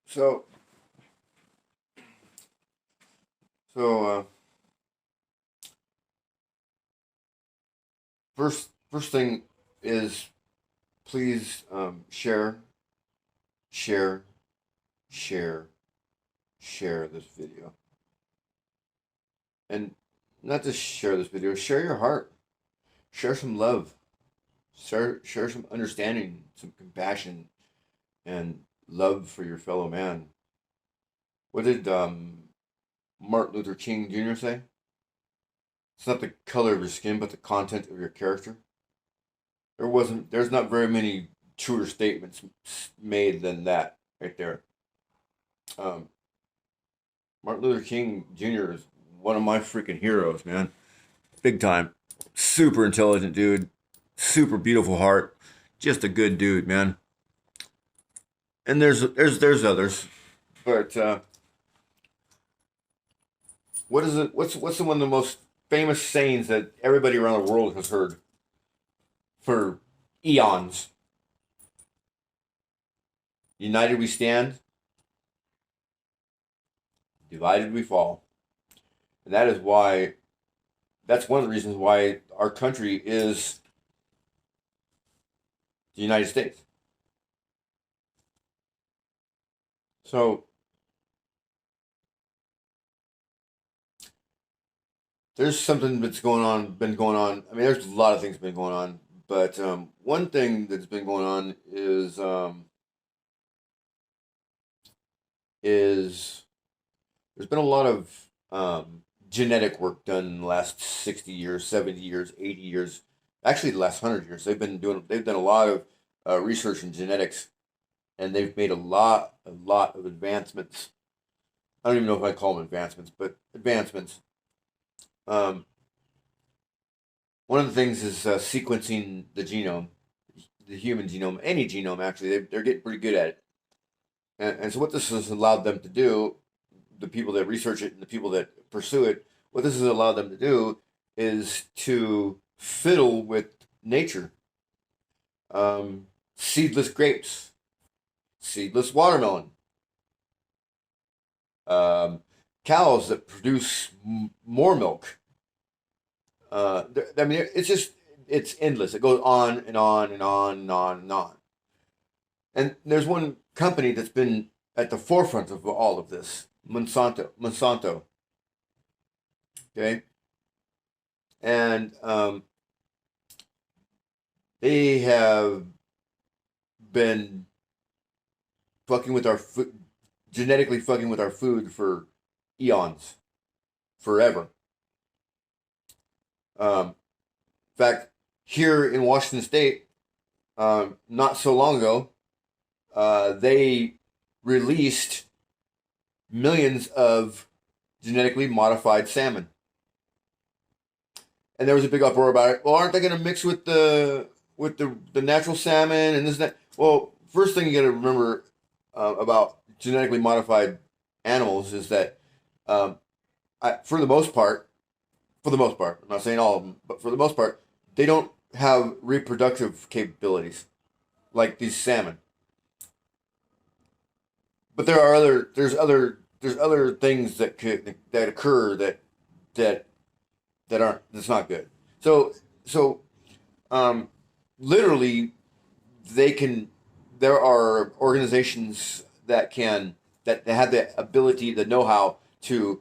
So, so first thing is please share, share, share this video, and not just share this video. Share your heart. Share some love. Share some understanding, some compassion, and love for your fellow man. What did Martin Luther King Jr. say? It's not the color of your skin, but the content of your character. There's not very many truer statements made than that right there. Um, Martin Luther King Jr. is one of my freaking heroes, man. Big time. Super intelligent dude. Super beautiful heart. Just a good dude, man. And there's others, but what is it? What's one of the most famous sayings that everybody around the world has heard for eons? United we stand, divided we fall. And that is why, that's one of the reasons why our country is the United States. So there's something that's been going on. I mean, there's a lot of things been going on, but one thing that's been going on is there's been a lot of genetic work done in the last 60 years, 70 years, 80 years, actually the last 100 years. They've done a lot of research in genetics, and they've made a lot of advancements. I don't even know if I call them advancements, but advancements. Um, One of the things is sequencing the genome, the human genome, any genome actually. They're getting pretty good at it. And so what this has allowed them to do, the people that research it and the people that pursue it, what this has allowed them to do is to fiddle with nature. Seedless grapes, seedless watermelon, um, cows that produce more milk. I mean, it's endless. It goes on and on and on and on and on. And there's one company that's been at the forefront of all of this, Monsanto. Monsanto, okay, and they have been fucking with our food, genetically fucking with our food for eons, forever. In fact, here in Washington State, not so long ago, they released millions of genetically modified salmon, and there was a big uproar about it. Well, aren't they going to mix with the natural salmon and this and that? Well, first thing you got to remember about genetically modified animals is that, um, for the most part, I'm not saying all of them, but for the most part, they don't have reproductive capabilities like these salmon. But there's other things that occur that that's not good. So um, literally they can there are organizations that have the ability, the know-how to,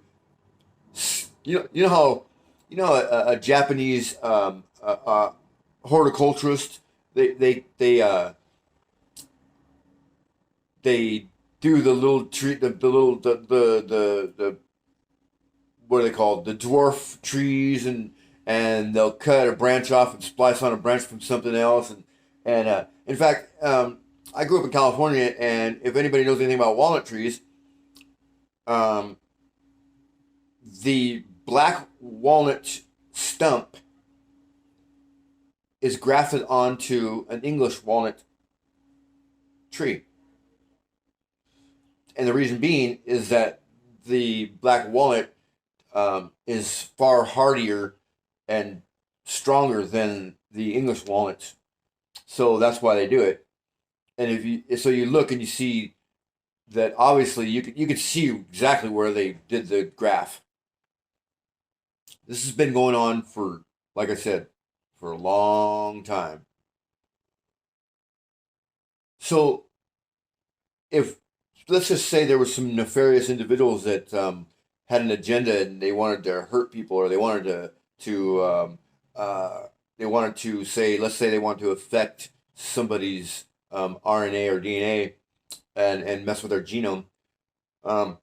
you know how, a Japanese horticulturist, they do the little tree, the little the what are they called, the dwarf trees, and they'll cut a branch off and splice on a branch from something else, and in fact, I grew up in California, and if anybody knows anything about walnut trees, um, the black walnut stump is grafted onto an English walnut tree. And the reason being is that the black walnut is far hardier and stronger than the English walnuts. So that's why they do it. And if you look and you see that obviously you could see exactly where they did the graph. This has been going on for, like I said, for a long time. So if, let's just say there were some nefarious individuals that had an agenda and they wanted to hurt people, or they wanted to uh, they wanted to say, let's say they wanted to affect somebody's RNA or DNA and mess with their genome. Um,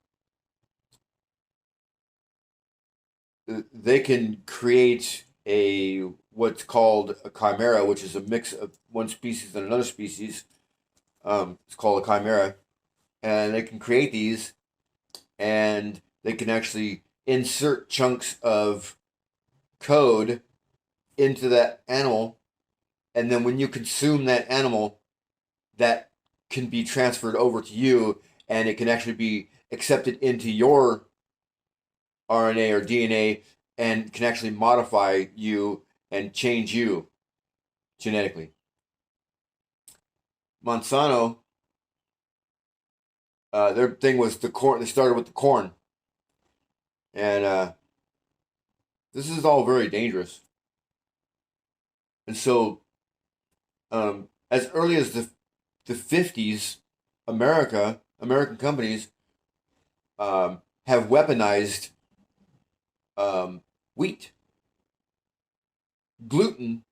they can create a what's called a chimera, which is a mix of one species and another species. It's called a chimera, and they can create these, and they can actually insert chunks of code into that animal, and then when you consume that animal, that can be transferred over to you, and it can actually be accepted into your RNA or DNA, and can actually modify you and change you genetically. Monsanto, their thing was the corn. They started with the corn, and this is all very dangerous. And so, as early as the 50s, American companies have weaponized wheat. Gluten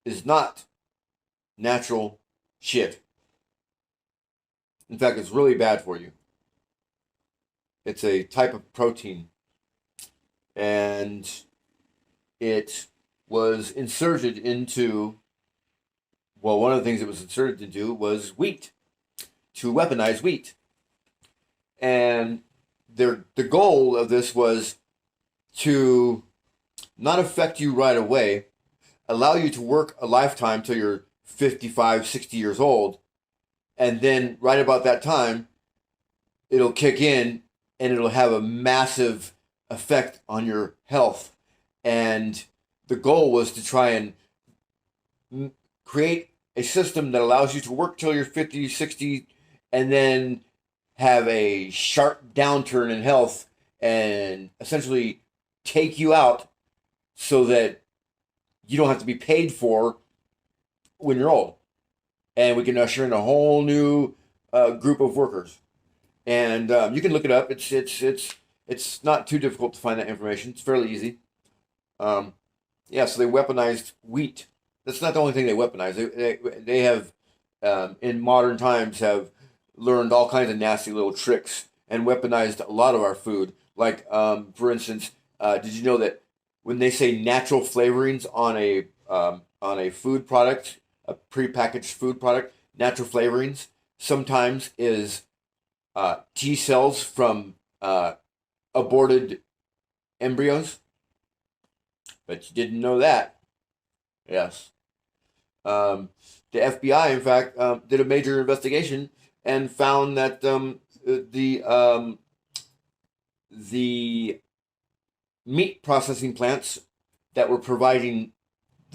is not natural shit. In fact, it's really bad for you. It's a type of protein, and it was inserted into, well, one of the things it was inserted into was wheat, to weaponize wheat. And the goal of this was to not affect you right away, allow you to work a lifetime till you're 55, 60 years old, and then right about that time, it'll kick in and it'll have a massive effect on your health. And the goal was to try and create a system that allows you to work till you're 50, 60, and then have a sharp downturn in health and essentially take you out so that you don't have to be paid for when you're old. And we can usher in a whole new group of workers. And you can look it up. It's not too difficult to find that information. It's fairly easy. Yeah, so they weaponized wheat. That's not the only thing they weaponized. They have in modern times have learned all kinds of nasty little tricks and weaponized a lot of our food. Like for instance, did you know that when they say natural flavorings on a food product, a prepackaged food product, natural flavorings sometimes is T cells from aborted embryos? But you didn't know that. Yes. The FBI, in fact, did a major investigation and found that the meat processing plants that were providing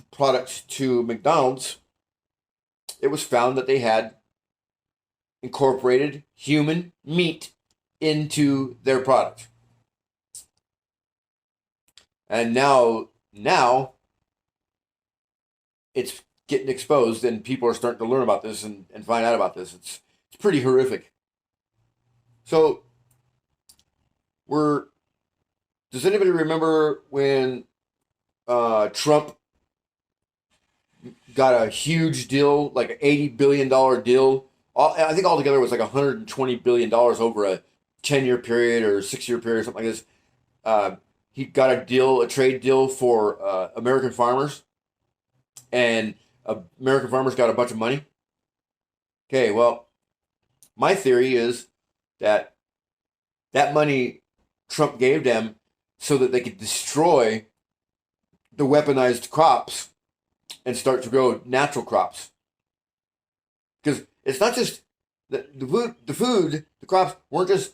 products to McDonald's, it was found that they had incorporated human meat into their product. And now it's getting exposed, and people are starting to learn about this and find out about this. It's pretty horrific. So does anybody remember when Trump got a huge deal, like an $80 billion deal? I think altogether it was like $120 billion over a 10-year period or 6-year period or something like this. He got a trade deal for American farmers, and American farmers got a bunch of money. Okay, well, my theory is that money Trump gave them so that they could destroy the weaponized crops and start to grow natural crops. Because it's not just the crops weren't just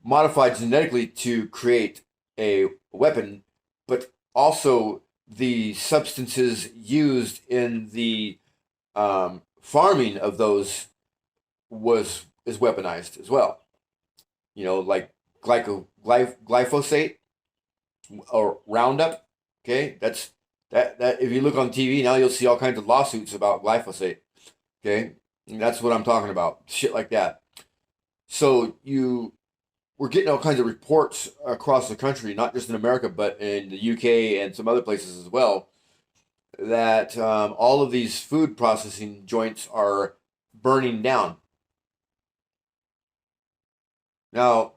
modified genetically to create a weapon, but also the substances used in the farming of those was is weaponized as well. You know, like glyphosate or Roundup. Okay, that. If you look on TV now, you'll see all kinds of lawsuits about glyphosate. Okay, and that's what I'm talking about. Shit like that. So we're getting all kinds of reports across the country, not just in America, but in the UK and some other places as well, that all of these food processing joints are burning down. Now,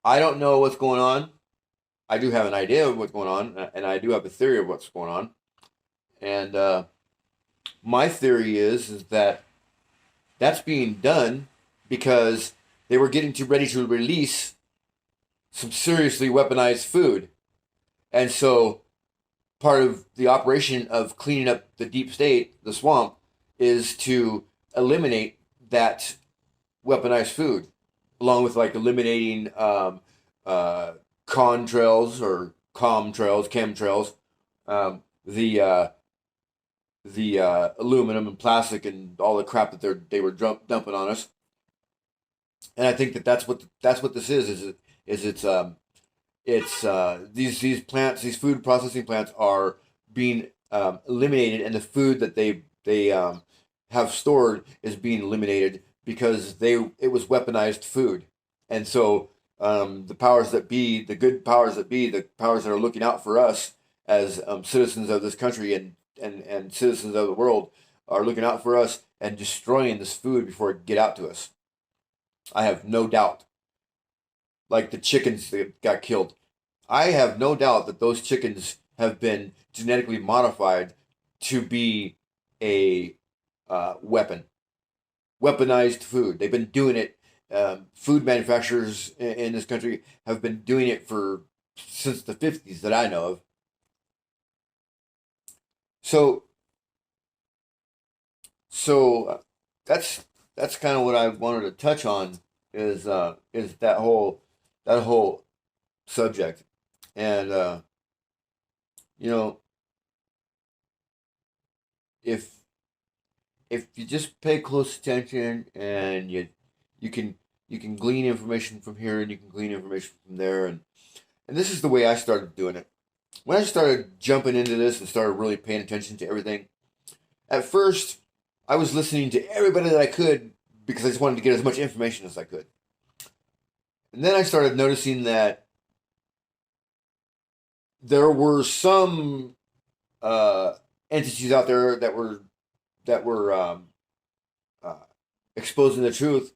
I don't know what's going on. I do have an idea of what's going on, and I do have a theory of what's going on. And my theory is that that's being done because they were getting ready to release some seriously weaponized food. And so part of the operation of cleaning up the deep state, the swamp, is to eliminate that weaponized food, along with like eliminating contrails or comtrails, chemtrails, the aluminum and plastic and all the crap that they were dumping on us. And I think that's what this is these plants, these food processing plants are being eliminated, and the food that they have stored is being eliminated because it was weaponized food. And so the powers that be, the good powers that be, the powers that are looking out for us as citizens of this country and citizens of the world, are looking out for us and destroying this food before it get out to us. I have no doubt. Like the chickens that got killed, I have no doubt that those chickens have been genetically modified to be a weaponized food. They've been doing it. Food manufacturers in this country have been doing it since the 50s that I know of. So so that's kind of what I wanted to touch on is that whole subject. And you know, if you just pay close attention, and you can you can glean information from here and you can glean information from there, and this is the way I started doing it. When I started jumping into this and started really paying attention to everything, at first I was listening to everybody that I could because I just wanted to get as much information as I could. And then I started noticing that there were some uh, entities out there that were uh, exposing the truth,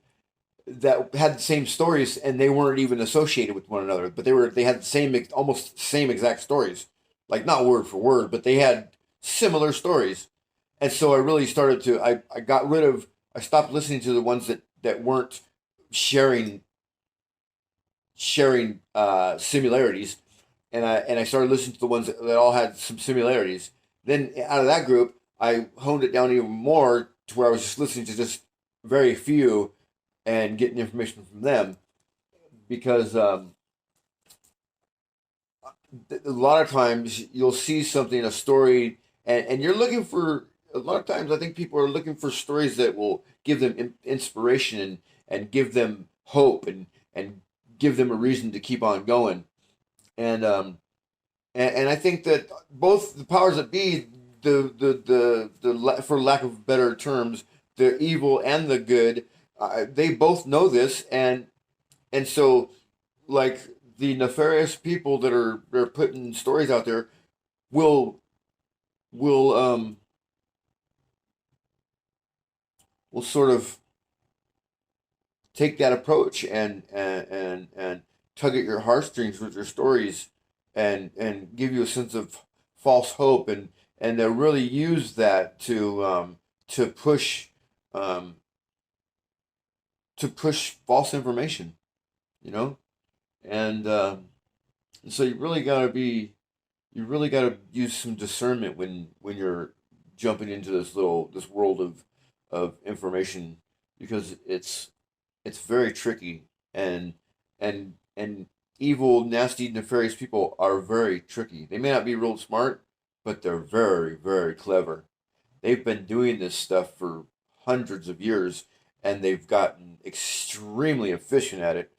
that had the same stories, and they weren't even associated with one another, but they had the same, almost same exact stories, like not word for word, but they had similar stories. And so I really started to I stopped listening to the ones that weren't sharing similarities, and I started listening to the ones that all had some similarities. Then out of that group, I honed it down even more to where I was just listening to just very few and getting information from them, because a lot of times you'll see something, a story, and you're looking for. A lot of times, I think people are looking for stories that will give them inspiration, and give them hope, and give them a reason to keep on going. And and I think that both the powers that be, for lack of better terms, the evil and the good, they both know this, and so, like, the nefarious people that are putting stories out there will will um will sort of take that approach, and tug at your heartstrings with your stories, and give you a sense of false hope, and they'll really use that to push um, false information, you know. And so you really got to use some discernment when you're jumping into this world of information, because it's very tricky, and evil, nasty, nefarious people are very tricky. They may not be real smart, but they're very, very clever. They've been doing this stuff for hundreds of years, and they've gotten extremely efficient at it,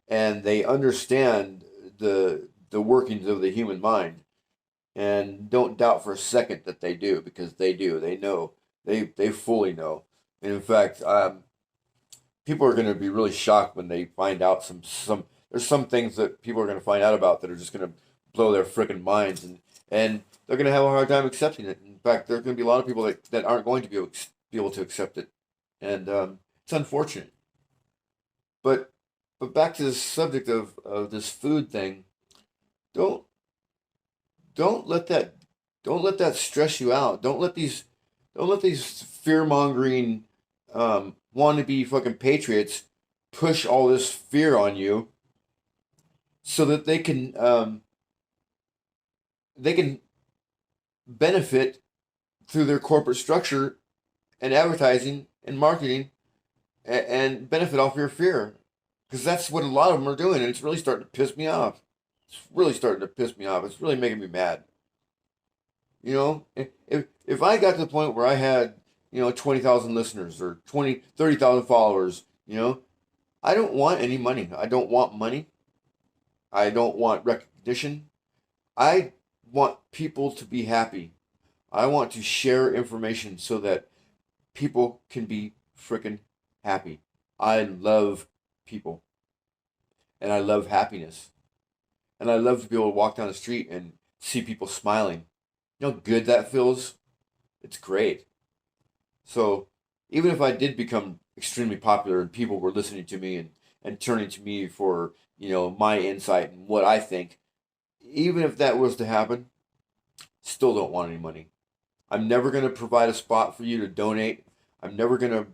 and they understand the workings of the human mind, and don't doubt for a second that they do, because they do. They know. They fully know. And in fact, people are going to be really shocked when they find out some. There's some things that people are going to find out about that are just going to blow their freaking minds, and they're going to have a hard time accepting it. In fact, there are going to be a lot of people that aren't going to be able to accept it, and it's unfortunate. But back to the subject of this food thing. Don't don't let that don't let that stress you out. Don't let these fear mongering wannabe fucking patriots push all this fear on you so that they can benefit through their corporate structure and advertising and marketing, and benefit off your fear, because that's what a lot of them are doing, and it's really starting to piss me off. It's really starting to piss me off. It's really making me mad. If I got to the point where I had 20,000 listeners, or 30,000 followers, I don't want any money. I don't want money. I don't want recognition. I want people to be happy. I want to share information so that people can be freaking happy. I love people, and I love happiness, and I love to be able to walk down the street and see people smiling. You know how good that feels? It's great. So even if I did become extremely popular and people were listening to me, and turning to me for, my insight and what I think, even if that was to happen, still don't want any money. I'm never going to provide a spot for you to donate. I'm never going to,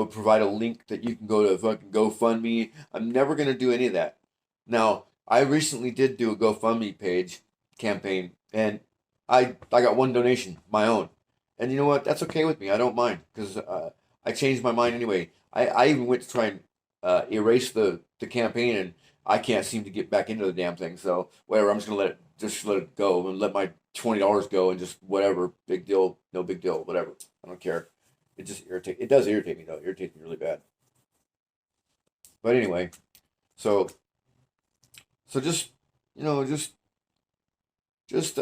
provide a link that you can go to fucking GoFundMe. I'm never going to do any of that. Now, I recently did do a GoFundMe page campaign, and I got one donation, my own. And you know what? That's okay with me. I don't mind, because I changed my mind anyway. I even went to try and erase the campaign, and I can't seem to get back into the damn thing. So whatever, I'm just let it go, and let my $20 go, and just whatever, big deal, no big deal, whatever. I don't care. It does irritate me though. It irritates me really bad. But anyway, so just you know just if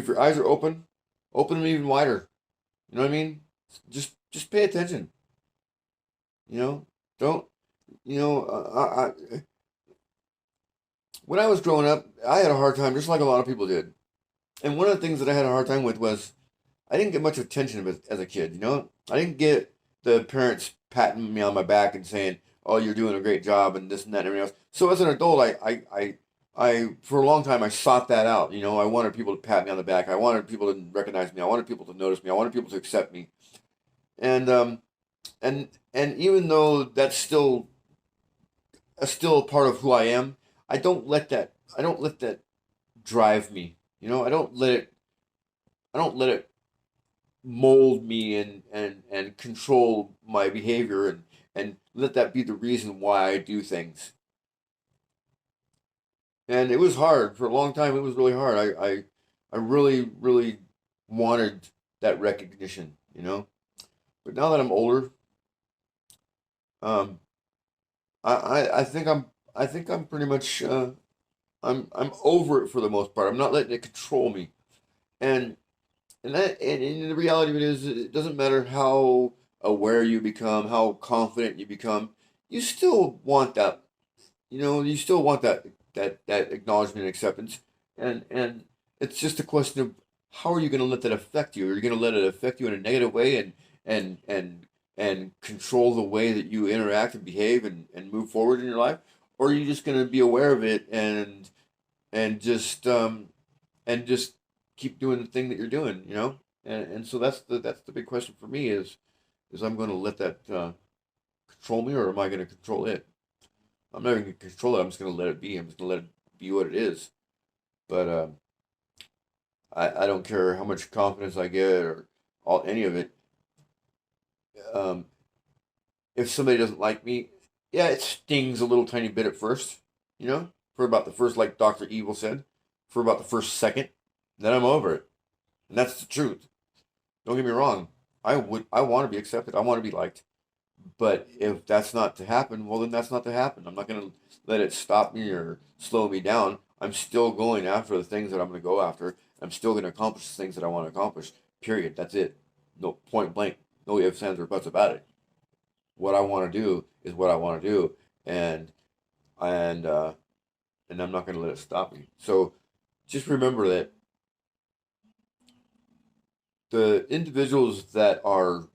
your eyes are open them even wider. You know what I mean? Just pay attention. You know, don't when I was growing up, I had a hard time, just like a lot of people did. And one of the things that I had a hard time with was I didn't get much attention as a kid. I didn't get the parents patting me on my back and saying, "Oh, you're doing a great job," and this and that and everything else. So as an adult, I for a long time I sought that out. I wanted people to pat me on the back. I wanted people to recognize me. I wanted people to notice me. I wanted people to accept me. And and even though that's still a part of who I am, I don't let that drive me. I don't let it mold me, and control my behavior, and let that be the reason why I do things. And it was hard for a long time. It was really hard. I really, really wanted that recognition. But now that I'm older, um, I think I'm pretty much I'm over it for the most part. I'm not letting it control me. And and the reality of it is, it doesn't matter how aware you become, how confident you become. You still want that. You still want that acknowledgement and acceptance. And it's just a question of how are you going to let that affect you? Are you going to let it affect you in a negative way, and control the way that you interact and behave, and move forward in your life? Or are you just going to be aware of it, and just keep doing the thing that you're doing? And so that's the big question for me, is I'm going to let that control me, or am I going to control it? I'm not even going to control it. I'm just going to let it be. I'm just going to let it be what it is. But I don't care how much confidence I get, or any of it. Um, if somebody doesn't like me, yeah, it stings a little tiny bit at first, for about the first, like Dr. Evil said, for about the first second. Then I'm over it. And that's the truth. Don't get me wrong. I want to be accepted. I want to be liked. But if that's not to happen, well, then that's not to happen. I'm not going to let it stop me or slow me down. I'm still going after the things that I'm going to go after. I'm still going to accomplish the things that I want to accomplish. Period. That's it. No, point blank. No ifs, ands, or buts about it. What I want to do is what I want to do, and and uh, and I'm not going to let it stop me. So just remember that the individuals that are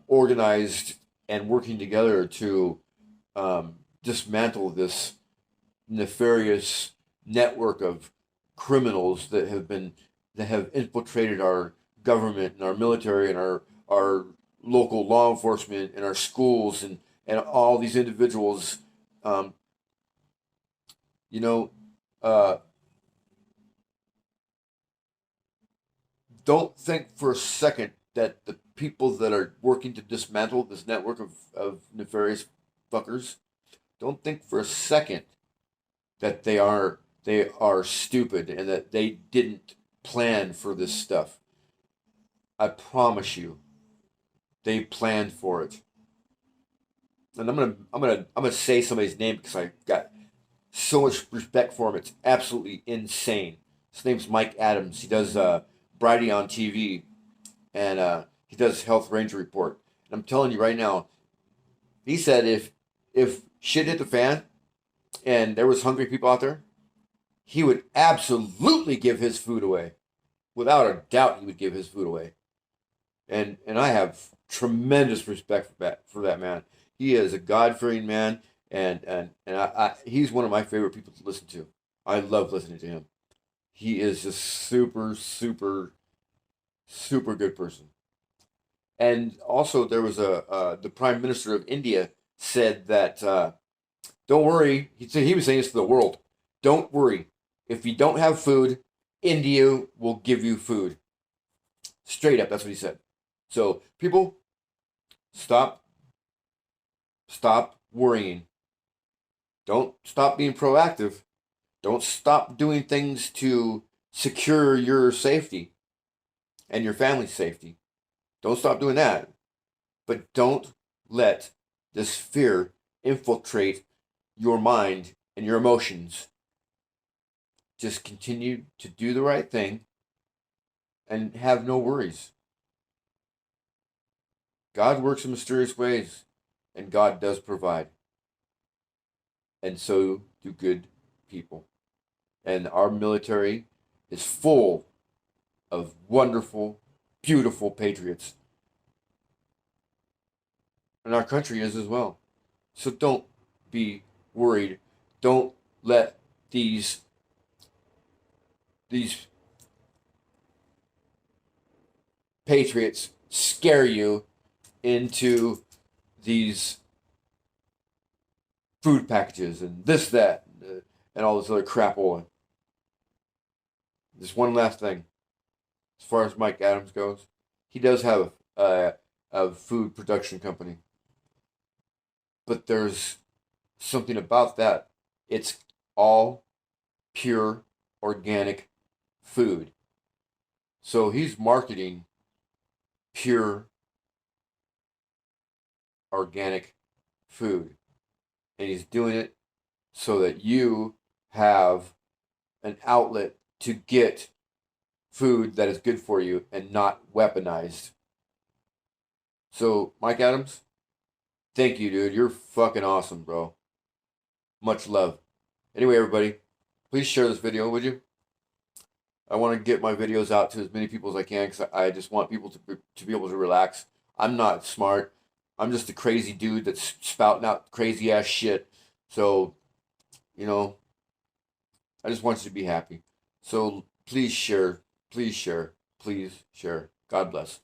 organized and working together to dismantle this nefarious network of criminals that have infiltrated our government and our military and our local law enforcement and our schools and all these individuals, um, you know, uh, don't think for a second that the people that are working to dismantle this network of nefarious fuckers, don't think for a second that they are stupid and that they didn't plan for this stuff. I promise you, they planned for it. And I'm gonna say somebody's name because I got so much respect for him. It's absolutely insane. His name's Mike Adams. He does Brady on TV, and he does Health Ranger Report. And I'm telling you right now, he said if shit hit the fan and there was hungry people out there, he would absolutely give his food away. Without a doubt, he would give his food away. And I have tremendous respect for that man. He is a God fearing man, and he's one of my favorite people to listen to. I love listening to him. He is just super good person. And also, there was the Prime Minister of India said that don't worry. He was saying this to the world. Don't worry. If you don't have food, India will give you food. Straight up, that's what he said. So people, stop stop worrying. Don't stop being proactive. Don't stop doing things to secure your safety and your family's safety. Don't stop doing that. But don't let this fear infiltrate your mind and your emotions. Just continue to do the right thing and have no worries. God works in mysterious ways, and God does provide. And so do good people. And our military is full of wonderful, beautiful patriots. And our country is as well. So don't be worried. Don't let these patriots scare you into these food packages and this, that, and all this other crapola. Just one last thing. As far as Mike Adams goes, he does have a food production company. But there's something about that. It's all pure organic food. So he's marketing pure organic food. And he's doing it so that you have an outlet to get food that is good for you and not weaponized. So, Mike Adams, thank you, dude. You're fucking awesome, bro. Much love. Anyway, everybody, please share this video, would you? I want to get my videos out to as many people as I can because I just want people to be able to relax. I'm not smart. I'm just a crazy dude that's spouting out crazy ass shit. So, you know, I just want you to be happy. So please share, please share, please share. God bless.